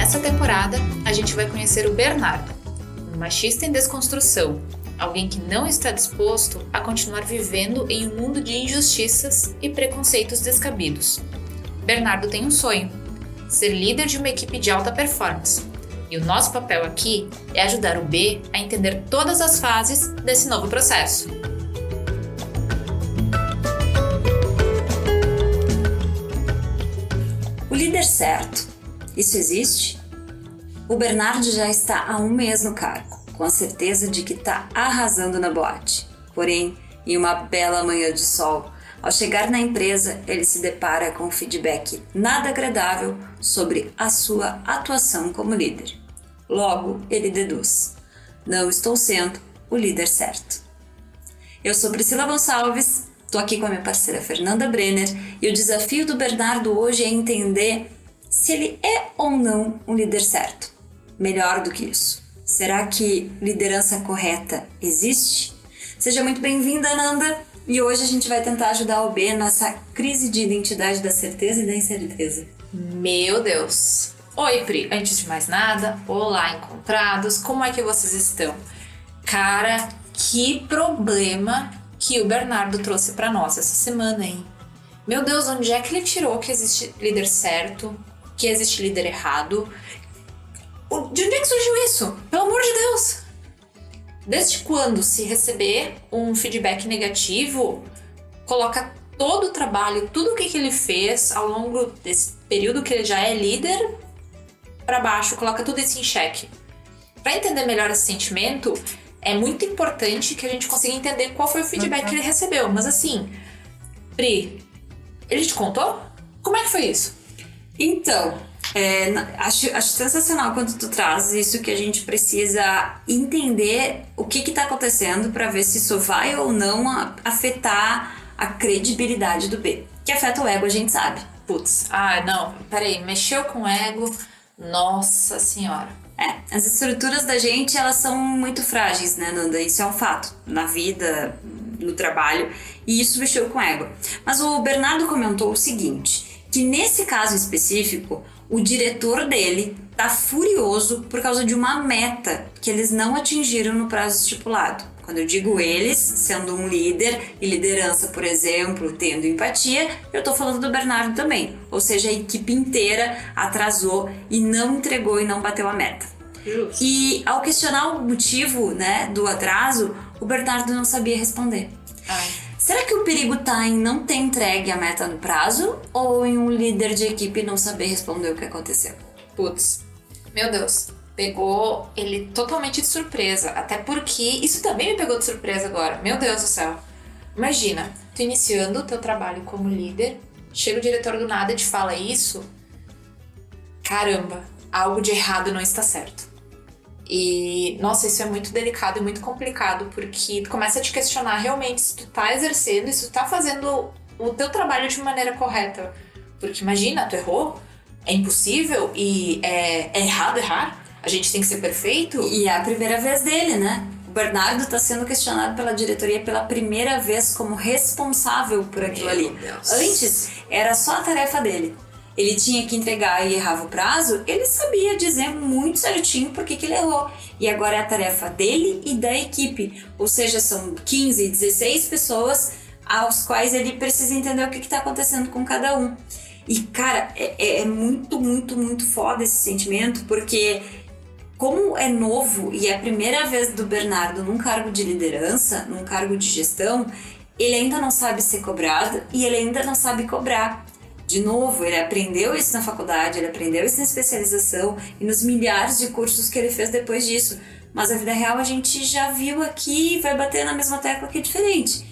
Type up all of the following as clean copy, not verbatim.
Nessa temporada, a gente vai conhecer o Bernardo, um machista em desconstrução, alguém que não está disposto a continuar vivendo em um mundo de injustiças e preconceitos descabidos. Bernardo tem um sonho: ser líder de uma equipe de alta performance. E o nosso papel aqui é ajudar o B a entender todas as fases desse novo processo. O líder certo, isso existe? O Bernardo já está há um mês no cargo, com a certeza de que está arrasando na boate. Porém, em uma bela manhã de sol, ao chegar na empresa, ele se depara com um feedback nada agradável sobre a sua atuação como líder. Logo, ele deduz: não estou sendo o líder certo. Eu sou Priscila Gonçalves, estou aqui com a minha parceira Fernanda Brenner e o desafio do Bernardo hoje é entender se ele é ou não um líder certo. Melhor do que isso, será que liderança correta existe? Seja muito bem-vinda, Nanda! E hoje a gente vai tentar ajudar o B nessa crise de identidade da certeza e da incerteza. Meu Deus! Oi, Pri! Antes de mais nada, olá, encontrados! Como é que vocês estão? Cara, que problema que o Bernardo trouxe pra nós essa semana, hein? Meu Deus, onde é que ele tirou que existe líder certo, que existe líder errado? De onde é que surgiu isso? Pelo amor de Deus! Desde quando se receber um feedback negativo, coloca todo o trabalho, tudo o que ele fez ao longo desse período que ele já é líder, para baixo, coloca tudo isso em xeque. Para entender melhor esse sentimento, é muito importante que a gente consiga entender qual foi o feedback que ele recebeu. Mas assim, Pri, ele te contou? Como é que foi isso? Então, acho sensacional quando tu traz isso, que a gente precisa entender o que está acontecendo para ver se isso vai ou não afetar a credibilidade do B. Que afeta o ego, a gente sabe. Putz, não, peraí, mexeu com o ego, nossa senhora. As estruturas da gente, elas são muito frágeis, né, Nanda? Isso é um fato, na vida, no trabalho, e isso mexeu com o ego. Mas o Bernardo comentou o seguinte, que nesse caso específico, o diretor dele tá furioso por causa de uma meta que eles não atingiram no prazo estipulado. Quando eu digo eles, sendo um líder e liderança, por exemplo, tendo empatia, eu tô falando do Bernardo também. Ou seja, a equipe inteira atrasou e não entregou e não bateu a meta. Justo. E ao questionar o motivo, né, do atraso, o Bernardo não sabia responder. Será que o perigo tá em não ter entregue a meta no prazo ou em um líder de equipe não saber responder o que aconteceu? Putz, meu Deus, pegou ele totalmente de surpresa, até porque isso também me pegou de surpresa agora, meu Deus do céu. Imagina, tu iniciando o teu trabalho como líder, chega o diretor do nada e te fala isso, caramba, algo de errado não está certo. E, nossa, isso é muito delicado e muito complicado, porque tu começa a te questionar realmente se tu tá exercendo, se tu tá fazendo o teu trabalho de maneira correta. Porque imagina, tu errou, é impossível e é errado errar, a gente tem que ser perfeito. E é a primeira vez dele, né? O Bernardo tá sendo questionado pela diretoria pela primeira vez como responsável por aquilo ali. Deus. Antes, era só a tarefa dele. Ele tinha que entregar e errava o prazo, ele sabia dizer muito certinho por que ele errou. E agora é a tarefa dele e da equipe. Ou seja, são 15, 16 pessoas aos quais ele precisa entender o que está acontecendo com cada um. E, cara, é muito, muito, muito foda esse sentimento, porque como é novo e é a primeira vez do Bernardo num cargo de liderança, num cargo de gestão, ele ainda não sabe ser cobrado e ele ainda não sabe cobrar. De novo, ele aprendeu isso na faculdade, ele aprendeu isso na especialização e nos milhares de cursos que ele fez depois disso. Mas a vida real a gente já viu aqui e vai bater na mesma tecla que é diferente.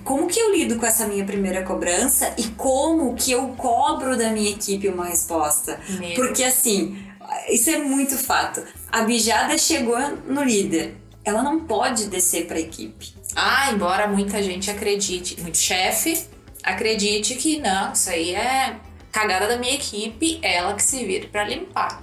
Como que eu lido com essa minha primeira cobrança e como que eu cobro da minha equipe uma resposta? Porque assim, isso é muito fato. A bijada chegou no líder, ela não pode descer para a equipe. Embora muita gente acredite, muito chefe acredite que não, isso aí é cagada da minha equipe, ela que se vire pra limpar.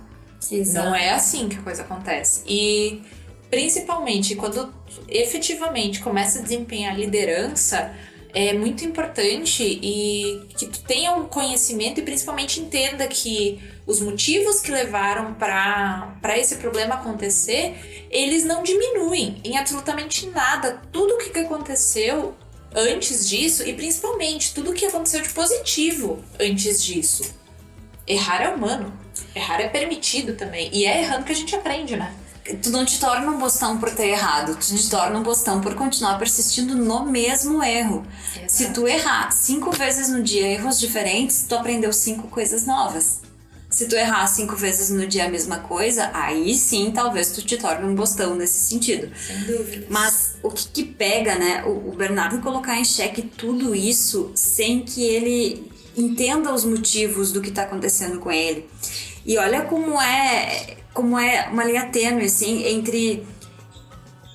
Exato. Não é assim que a coisa acontece. E principalmente quando efetivamente começa a desempenhar liderança, é muito importante e que tu tenha um conhecimento e principalmente entenda que os motivos que levaram para esse problema acontecer, eles não diminuem em absolutamente nada tudo o que aconteceu antes disso e principalmente tudo o que aconteceu de positivo antes disso. Errar é humano, errar é permitido também e é errando que a gente aprende, né? Tu não te torna um bostão por ter errado, tu te torna um bostão por continuar persistindo no mesmo erro. Exato. Se tu errar 5 vezes no dia erros diferentes, tu aprendeu 5 coisas novas. Se tu errar 5 vezes no dia a mesma coisa, aí sim talvez tu te torne um bostão nesse sentido. Sem dúvida. Mas o que pega, né, o Bernardo colocar em xeque tudo isso sem que ele entenda os motivos do que tá acontecendo com ele. E olha como é uma linha tênue, assim, entre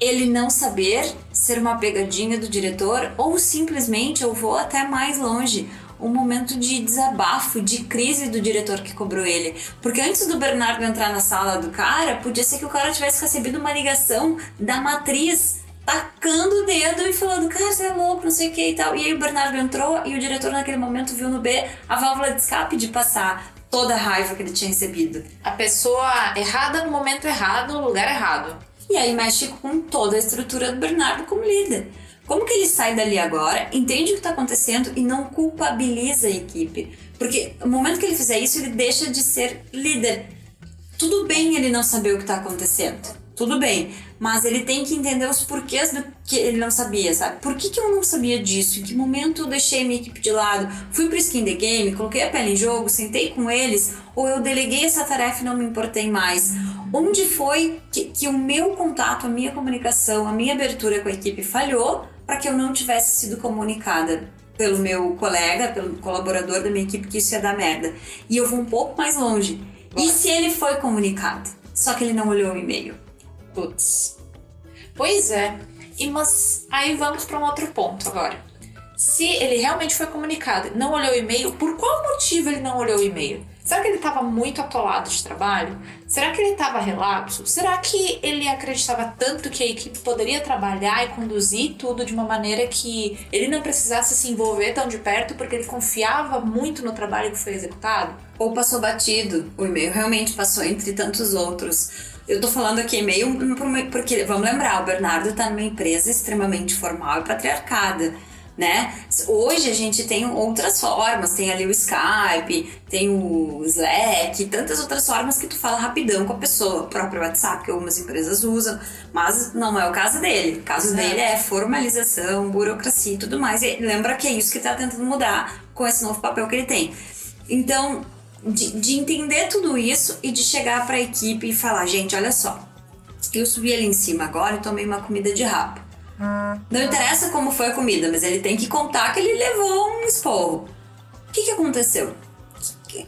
ele não saber ser uma pegadinha do diretor ou simplesmente, eu vou até mais longe, um momento de desabafo, de crise do diretor que cobrou ele. Porque antes do Bernardo entrar na sala do cara, podia ser que o cara tivesse recebido uma ligação da matriz tacando o dedo e falando, cara, você é louco, não sei o que e tal. E aí o Bernardo entrou e o diretor naquele momento viu no B a válvula de escape de passar toda a raiva que ele tinha recebido. A pessoa errada no momento errado, no lugar errado. E aí mexe com toda a estrutura do Bernardo como líder. Como que ele sai dali agora, entende o que está acontecendo e não culpabiliza a equipe? Porque no momento que ele fizer isso, ele deixa de ser líder. Tudo bem ele não saber o que está acontecendo. Tudo bem. Mas ele tem que entender os porquês do que ele não sabia, sabe? Por que eu não sabia disso? Em que momento eu deixei minha equipe de lado? Fui pro skin the game, coloquei a pele em jogo, sentei com eles? Ou eu deleguei essa tarefa e não me importei mais? Onde foi que o meu contato, a minha comunicação, a minha abertura com a equipe falhou para que eu não tivesse sido comunicada pelo meu colega, pelo colaborador da minha equipe que isso ia dar merda? E eu vou um pouco mais longe. E se ele foi comunicado, só que ele não olhou o e-mail? Putz. Pois é. Mas aí vamos para um outro ponto agora. Se ele realmente foi comunicado, não olhou o e-mail, por qual motivo ele não olhou o e-mail? Será que ele estava muito atolado de trabalho? Será que ele estava relapso? Será que ele acreditava tanto que a equipe poderia trabalhar e conduzir tudo de uma maneira que ele não precisasse se envolver tão de perto porque ele confiava muito no trabalho que foi executado? Ou passou batido? O e-mail realmente passou entre tantos outros. Eu tô falando aqui e-mail porque, vamos lembrar, o Bernardo tá numa empresa extremamente formal e patriarcada, né? Hoje a gente tem outras formas, tem ali o Skype, tem o Slack, tantas outras formas que tu fala rapidão com a pessoa, o próprio WhatsApp que algumas empresas usam, mas não é o caso dele. O caso dele é formalização, burocracia e tudo mais. E lembra que é isso que tá tentando mudar com esse novo papel que ele tem. Então, de entender tudo isso e de chegar pra equipe e falar, gente, olha só, eu subi ali em cima agora e tomei uma comida de rabo. Não interessa como foi a comida, mas ele tem que contar que ele levou um esporro. O que aconteceu?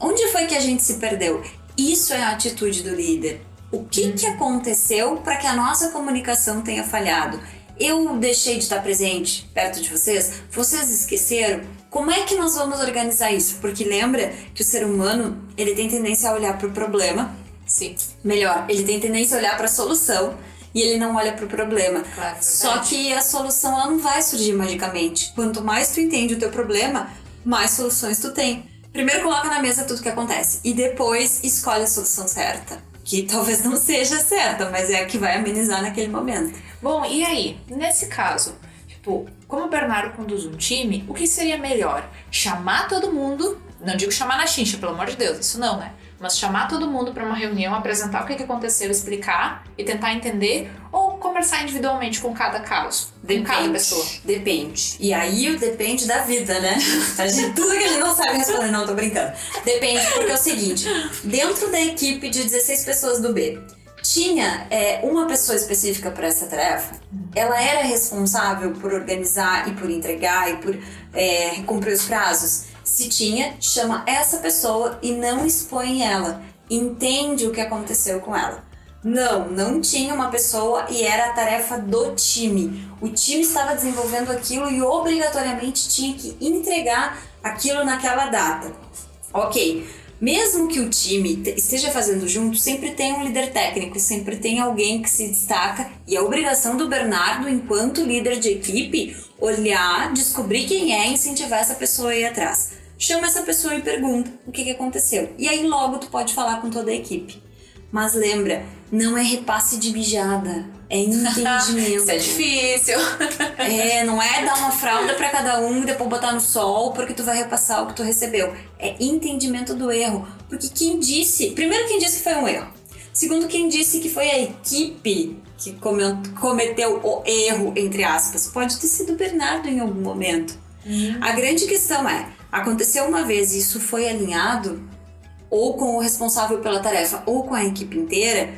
Onde foi que a gente se perdeu? Isso é a atitude do líder. O que aconteceu para que a nossa comunicação tenha falhado? Eu deixei de estar presente perto de vocês? Vocês esqueceram? Como é que nós vamos organizar isso? Porque lembra que o ser humano, ele tem tendência a olhar para o problema. Sim. Melhor, ele tem tendência a olhar para a solução e ele não olha para o problema. Claro, só que a solução ela não vai surgir magicamente. Quanto mais tu entende o teu problema, mais soluções tu tem. Primeiro coloca na mesa tudo que acontece e depois escolhe a solução certa. Que talvez não seja certa, mas é a que vai amenizar naquele momento. Bom, e aí? Nesse caso, tipo, como o Bernardo conduz um time, o que seria melhor? Chamar todo mundo, não digo chamar na chincha, pelo amor de Deus, isso não, né? Mas chamar todo mundo para uma reunião, apresentar o que aconteceu, explicar e tentar entender, ou conversar individualmente com cada caso, com cada pessoa? Depende. E aí depende da vida, né? De tudo que ele não sabe responder, não, tô brincando. Depende, porque é o seguinte, dentro da equipe de 16 pessoas do B, tinha uma pessoa específica para essa tarefa, ela era responsável por organizar e por entregar e por cumprir os prazos. Se tinha, chama essa pessoa e não expõe ela. Entende o que aconteceu com ela. Não tinha uma pessoa e era a tarefa do time. O time estava desenvolvendo aquilo e obrigatoriamente tinha que entregar aquilo naquela data. Ok, mesmo que o time esteja fazendo junto, sempre tem um líder técnico, sempre tem alguém que se destaca e a obrigação do Bernardo, enquanto líder de equipe, olhar, descobrir quem é, incentivar essa pessoa a ir atrás. Chama essa pessoa e pergunta o que aconteceu. E aí logo tu pode falar com toda a equipe. Mas lembra, não é repasse de mijada, é entendimento. Isso é difícil. Não é dar uma fralda pra cada um e depois botar no sol porque tu vai repassar o que tu recebeu. É entendimento do erro. Porque quem disse que foi um erro. Segundo, quem disse que foi a equipe que cometeu o erro, entre aspas. Pode ter sido o Bernardo em algum momento. A grande questão aconteceu uma vez e isso foi alinhado ou com o responsável pela tarefa ou com a equipe inteira,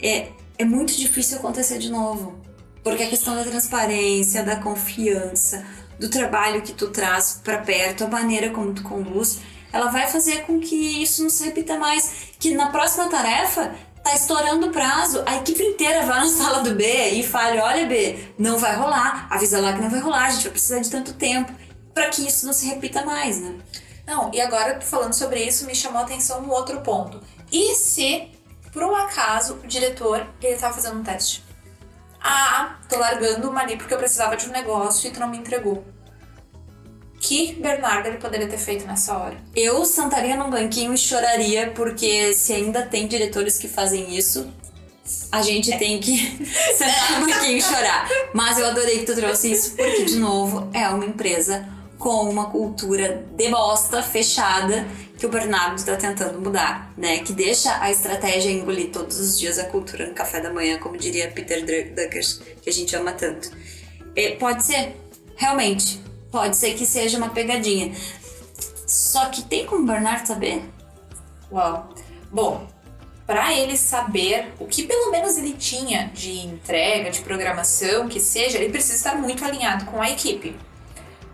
é muito difícil acontecer de novo. Porque a questão da transparência, da confiança, do trabalho que tu traz para perto, a maneira como tu conduz, ela vai fazer com que isso não se repita mais. Que na próxima tarefa, tá estourando o prazo, a equipe inteira vai na sala do B e fale, olha B, não vai rolar, avisa lá que não vai rolar, a gente vai precisar de tanto tempo, para que isso não se repita mais, né? Não, e agora falando sobre isso, me chamou a atenção um outro ponto. E se, por um acaso, o diretor, ele tava fazendo um teste? Tô largando uma ali porque eu precisava de um negócio e tu não me entregou. Que Bernardo ele poderia ter feito nessa hora? Eu sentaria num banquinho e choraria, porque se ainda tem diretores que fazem isso, a gente tem que sentar no banquinho e chorar. Mas eu adorei que tu trouxe isso, porque, de novo, é uma empresa com uma cultura de bosta, fechada, que o Bernardo está tentando mudar, né? Que deixa a estratégia engolir todos os dias a cultura no café da manhã, como diria Peter Drucker, que a gente ama tanto. Pode ser, realmente, pode ser que seja uma pegadinha. Só que tem como o Bernardo saber? Uau. Bom, para ele saber o que pelo menos ele tinha de entrega, de programação, que seja, ele precisa estar muito alinhado com a equipe.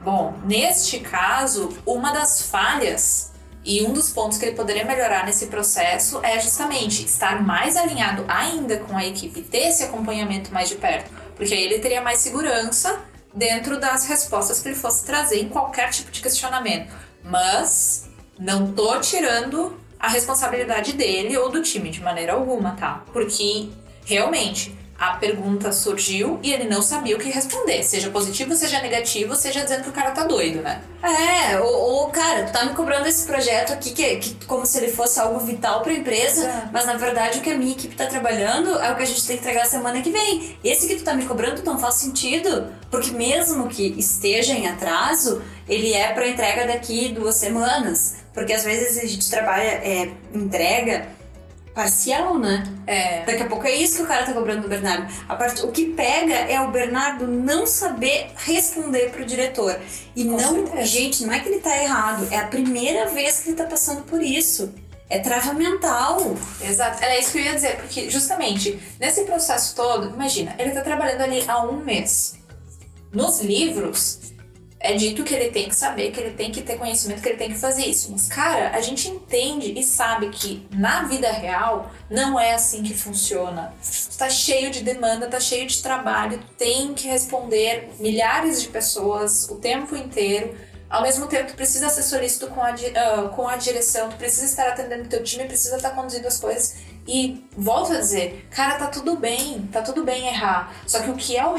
Bom, neste caso, uma das falhas e um dos pontos que ele poderia melhorar nesse processo é justamente estar mais alinhado ainda com a equipe, ter esse acompanhamento mais de perto, porque aí ele teria mais segurança dentro das respostas que ele fosse trazer em qualquer tipo de questionamento. Mas não tô tirando a responsabilidade dele ou do time de maneira alguma, tá? Porque realmente a pergunta surgiu e ele não sabia o que responder, seja positivo, seja negativo, seja dizendo que o cara tá doido, né? Ou cara, tu tá me cobrando esse projeto aqui que como se ele fosse algo vital pra empresa, mas na verdade o que a minha equipe tá trabalhando é o que a gente tem que entregar semana que vem. Esse que tu tá me cobrando não faz sentido, porque mesmo que esteja em atraso, ele é pra entrega daqui 2 semanas, porque às vezes a gente trabalha entrega parcial, né? Daqui a pouco é isso que o cara tá cobrando do Bernardo. O que pega é o Bernardo não saber responder pro diretor. E gente, não é que ele tá errado, é a primeira vez que ele tá passando por isso. É trava mental. Exato, era isso que eu ia dizer, porque justamente nesse processo todo, imagina, ele tá trabalhando ali há 1 mês. Nos livros, é dito que ele tem que saber, que ele tem que ter conhecimento, que ele tem que fazer isso. Mas, cara, a gente entende e sabe que na vida real não é assim que funciona. Tu tá cheio de demanda, tá cheio de trabalho, tu tem que responder milhares de pessoas o tempo inteiro. Ao mesmo tempo, tu precisa ser solícito com a direção, tu precisa estar atendendo o teu time, precisa estar conduzindo as coisas. E volto a dizer, cara, tá tudo bem errar. Só que o que é o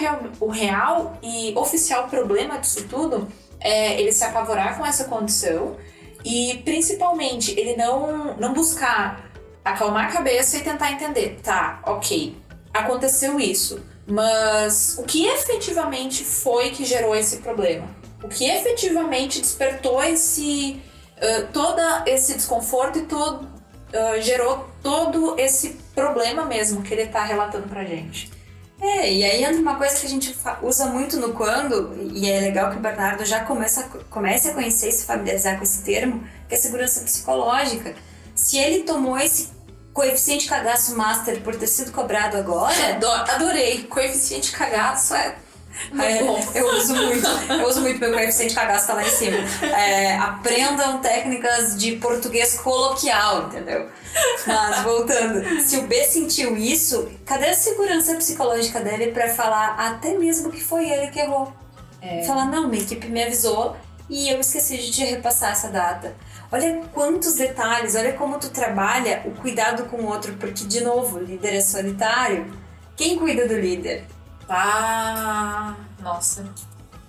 real e oficial problema disso tudo é ele se apavorar com essa condição e principalmente ele não buscar acalmar a cabeça e tentar entender, tá, ok, aconteceu isso, mas o que efetivamente foi que gerou esse problema? O que efetivamente despertou todo esse desconforto e gerou todo esse problema mesmo que ele tá relatando pra gente. E aí entra uma coisa que a gente usa muito no quando, e é legal que o Bernardo já comece a conhecer e se familiarizar com esse termo, que é segurança psicológica. Se ele tomou esse coeficiente cagaço master por ter sido cobrado agora... Adorei, coeficiente cagaço bom. Eu uso muito meu coeficiente cagaço, tá lá em cima. Aprendam técnicas de português coloquial, entendeu? Mas voltando, se o B sentiu isso, cadê a segurança psicológica dele pra falar até mesmo que foi ele que errou? Falar, não, minha equipe me avisou e eu esqueci de te repassar essa data. Olha quantos detalhes, olha como tu trabalha o cuidado com o outro, porque, de novo, o líder é solitário. Quem cuida do líder? Nossa.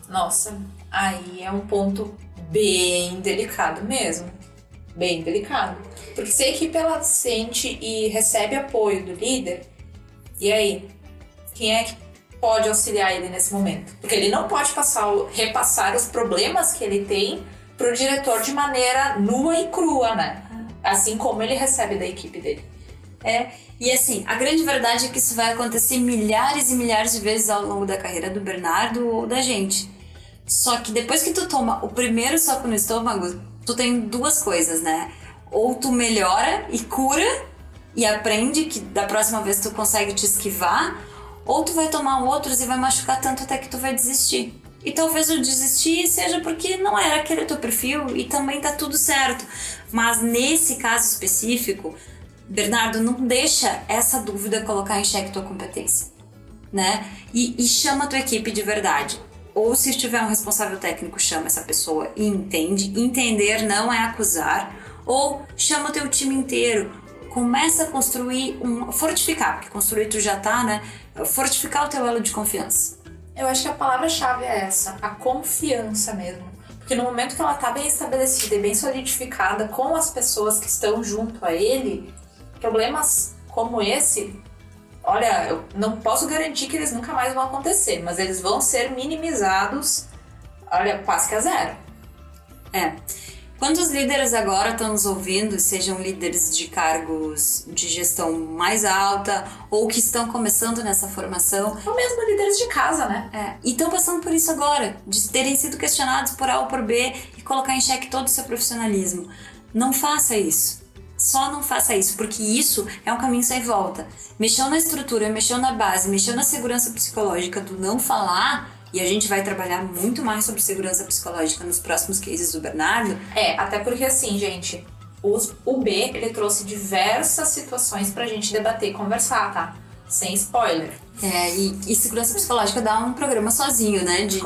Nossa, aí é um ponto bem delicado mesmo. Bem delicado. Porque se a equipe ela sente e recebe apoio do líder, e aí? Quem é que pode auxiliar ele nesse momento? Porque ele não pode repassar os problemas que ele tem pro diretor de maneira nua e crua, né? Assim como ele recebe da equipe dele. E assim, a grande verdade é que isso vai acontecer milhares e milhares de vezes ao longo da carreira do Bernardo ou da gente. Só que depois que tu toma o primeiro soco no estômago, tu tem duas coisas, né? Ou tu melhora e cura e aprende que da próxima vez tu consegue te esquivar, ou tu vai tomar outros e vai machucar tanto até que tu vai desistir. E talvez o desistir seja porque não era aquele teu perfil e também tá tudo certo. Mas nesse caso específico, Bernardo, não deixa essa dúvida colocar em xeque tua competência, né? E chama a tua equipe de verdade. Ou se tiver um responsável técnico, chama essa pessoa e entende. Entender não é acusar. Ou chama o teu time inteiro. Começa a construir fortificar, porque construir tu já tá, né? Fortificar o teu elo de confiança. Eu acho que a palavra-chave é essa, a confiança mesmo. Porque no momento que ela tá bem estabelecida e bem solidificada com as pessoas que estão junto a ele, problemas como esse, olha, eu não posso garantir que eles nunca mais vão acontecer, mas eles vão ser minimizados, olha, quase que a zero. Quando os líderes agora estão nos ouvindo, sejam líderes de cargos de gestão mais alta ou que estão começando nessa formação, Ou mesmo líderes de casa, né? E estão passando por isso agora, de terem sido questionados por A ou por B e colocar em xeque todo o seu profissionalismo. Não faça isso. Só não faça isso, porque isso é um caminho sem volta. Mexeu na estrutura, mexeu na base, mexeu na segurança psicológica do não falar, e a gente vai trabalhar muito mais sobre segurança psicológica nos próximos cases do Bernardo. Até porque assim, gente, o B, ele trouxe diversas situações pra gente debater e conversar, tá? Sem spoiler. E segurança psicológica dá um programa sozinho, né? De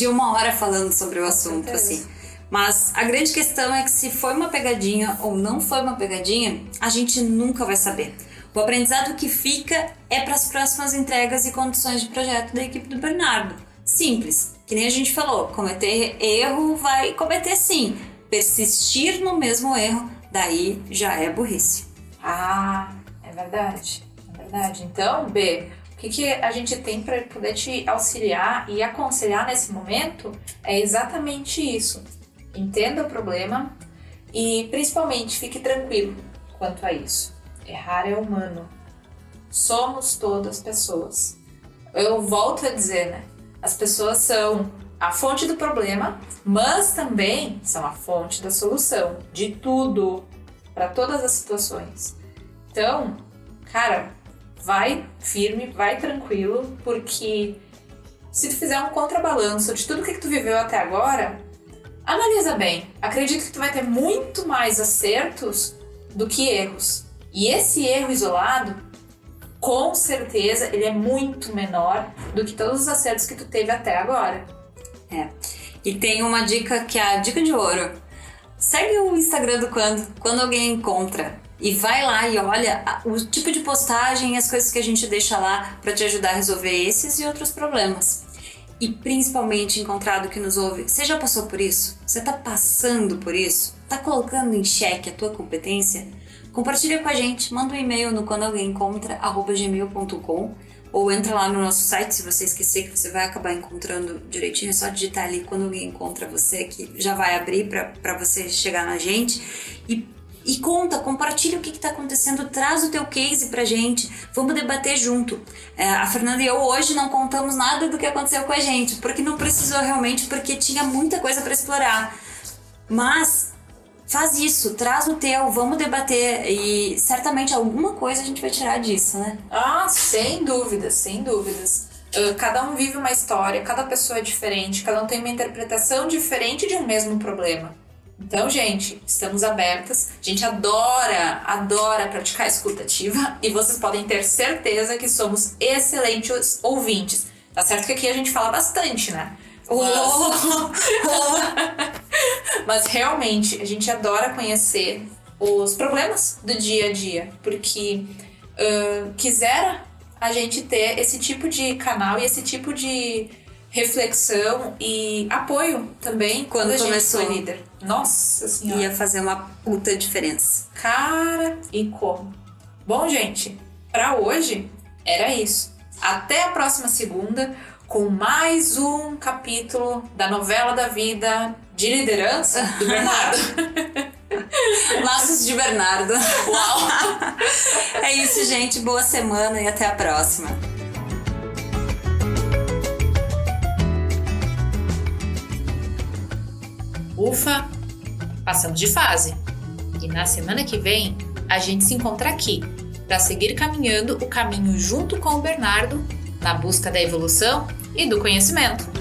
uma hora falando sobre o assunto, assim. Mas a grande questão é que se foi uma pegadinha ou não foi uma pegadinha, a gente nunca vai saber. O aprendizado que fica é para as próximas entregas e condições de projeto da equipe do Bernardo. Simples, que nem a gente falou, cometer erro vai cometer sim. Persistir no mesmo erro, daí já é burrice. É verdade. Então, B, o que a gente tem para poder te auxiliar e aconselhar nesse momento é exatamente isso. Entenda o problema e, principalmente, fique tranquilo quanto a isso. Errar é humano. Somos todas pessoas. Eu volto a dizer, né? As pessoas são a fonte do problema, mas também são a fonte da solução. De tudo. Para todas as situações. Então, cara, vai firme, vai tranquilo, porque se tu fizer um contrabalanço de tudo que tu viveu até agora, analisa bem. Acredito que tu vai ter muito mais acertos do que erros. E esse erro isolado, com certeza, ele é muito menor do que todos os acertos que tu teve até agora. E tem uma dica que é a dica de ouro. Segue o Instagram do quando alguém encontra. E vai lá e olha o tipo de postagem e as coisas que a gente deixa lá para te ajudar a resolver esses e outros problemas. E principalmente encontrado que nos ouve, você já passou por isso? Você tá passando por isso? Tá colocando em xeque a tua competência? Compartilha com a gente, manda um e-mail no quandoalguémencontra@gmail.com ou entra lá no nosso site, se você esquecer que você vai acabar encontrando direitinho, é só digitar ali quando alguém encontra você, que já vai abrir para você chegar na gente. E compartilha o que está acontecendo, traz o teu case pra gente, vamos debater junto. A Fernanda e eu hoje não contamos nada do que aconteceu com a gente, porque não precisou realmente, porque tinha muita coisa para explorar. Mas faz isso, traz o teu, vamos debater e certamente alguma coisa a gente vai tirar disso, né? Sem dúvidas. Cada um vive uma história, cada pessoa é diferente, cada um tem uma interpretação diferente de um mesmo problema. Então, gente, estamos abertas. A gente adora praticar a escuta ativa e vocês podem ter certeza que somos excelentes ouvintes. Tá certo que aqui a gente fala bastante, né? Mas realmente, a gente adora conhecer os problemas do dia a dia, porque quisera a gente ter esse tipo de canal e esse tipo de reflexão e apoio também Quando a gente começou. foi líder. Nossa Senhora. Ia fazer uma puta diferença. Cara, e como? Bom, gente, pra hoje era isso. Até a próxima segunda com mais um capítulo da novela da vida de liderança do Bernardo. Laços de Bernardo. Uau! É isso, gente. Boa semana e até a próxima. Ufa, passamos de fase. E na semana que vem, a gente se encontra aqui para seguir caminhando o caminho junto com o Bernardo na busca da evolução e do conhecimento.